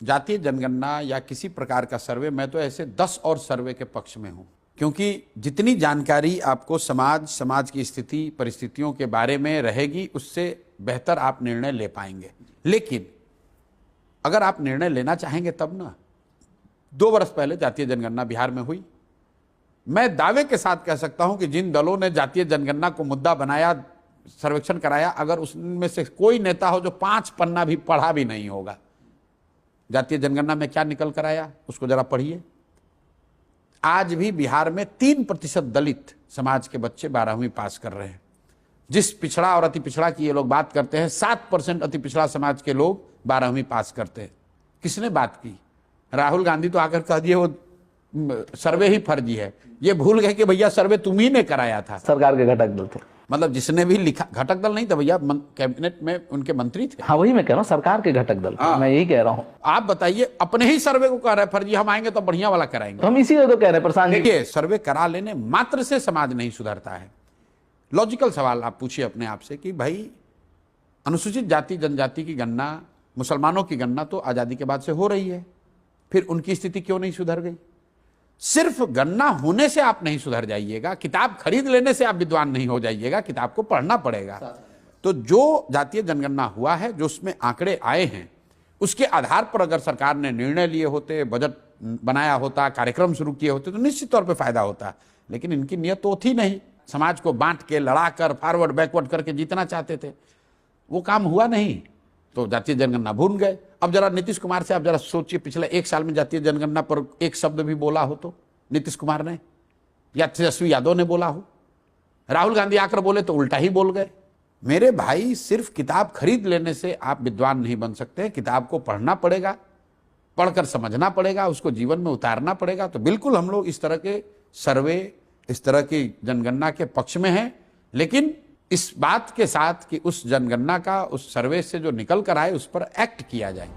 जातीय जनगणना या किसी प्रकार का सर्वे, मैं तो ऐसे 10 और सर्वे के पक्ष में हूं, क्योंकि जितनी जानकारी आपको समाज की स्थिति परिस्थितियों के बारे में रहेगी, उससे बेहतर आप निर्णय ले पाएंगे। लेकिन अगर आप निर्णय लेना चाहेंगे तब ना, 2 वर्ष पहले जातीय जनगणना बिहार में हुई। मैं दावे के साथ कह सकता हूं कि जिन दलों ने जातीय जनगणना को मुद्दा बनाया, सर्वेक्षण कराया, अगर उसमें से कोई नेता हो जो 5 पन्ना भी पढ़ा भी नहीं होगा, जातीय जनगणना में क्या निकल कर आया उसको जरा पढ़िए। आज भी बिहार में 3% दलित समाज के बच्चे 12वीं पास कर रहे हैं। जिस पिछड़ा और अति पिछड़ा की ये लोग बात करते हैं, 7% अति पिछड़ा समाज के लोग 12वीं पास करते हैं। किसने बात की? राहुल गांधी तो आकर कह दिए वो सर्वे ही फर्जी है। ये भूल गए कि भैया सर्वे तुम ही ने कराया था। सरकार के घटक दल थे, मतलब जिसने भी लिखा, घटक दल नहीं था भैया, कैबिनेट में उनके मंत्री थे। हाँ वही मैं कह रहा हूँ, सरकार के घटक दल थे। मैं यही कह रहा हूँ। आप बताइए, अपने ही सर्वे को कह रहे हैं फर्जी, हम आएंगे तो बढ़िया वाला कराएंगे। तो हम इसीलिए तो कह रहे हैं प्रशांत जी, देखिए, सर्वे करा लेने मात्र से समाज नहीं सुधरता है। लॉजिकल सवाल आप पूछिए अपने आप से कि भाई अनुसूचित जाति जनजाति की गणना, मुसलमानों की गणना तो आजादी के बाद से हो रही है, फिर उनकी स्थिति क्यों नहीं सुधर गई? सिर्फ गणना होने से आप नहीं सुधर जाइएगा, किताब खरीद लेने से आप विद्वान नहीं हो जाइएगा, किताब को पढ़ना पड़ेगा। तो जो जातीय जनगणना हुआ है, जो उसमें आंकड़े आए हैं, उसके आधार पर अगर सरकार ने निर्णय लिए होते, बजट बनाया होता, कार्यक्रम शुरू किए होते, तो निश्चित तौर पे फायदा होता। लेकिन इनकी नियत तो थी नहीं, समाज को बांट के, लड़ाकर, फॉरवर्ड बैकवर्ड करके जीतना चाहते थे। वो काम हुआ नहीं, तो जातीय जनगणना भूल गए। अब जरा नीतीश कुमार से आप जरा सोचिए, पिछले 1 साल में जातीय जनगणना पर एक शब्द भी बोला हो तो नीतीश कुमार ने, या तेजस्वी यादव ने बोला हो। राहुल गांधी आकर बोले तो उल्टा ही बोल गए। मेरे भाई, सिर्फ किताब खरीद लेने से आप विद्वान नहीं बन सकते। किताब को पढ़ना पड़ेगा, पढ़कर समझना पड़ेगा, उसको जीवन में उतारना पड़ेगा। तो बिल्कुल हम लोग इस तरह के सर्वे, इस तरह की जनगणना के पक्ष में हैं, लेकिन इस बात के साथ कि उस जनगणना का, उस सर्वे से जो निकल कर आए, उस पर एक्ट किया जाए।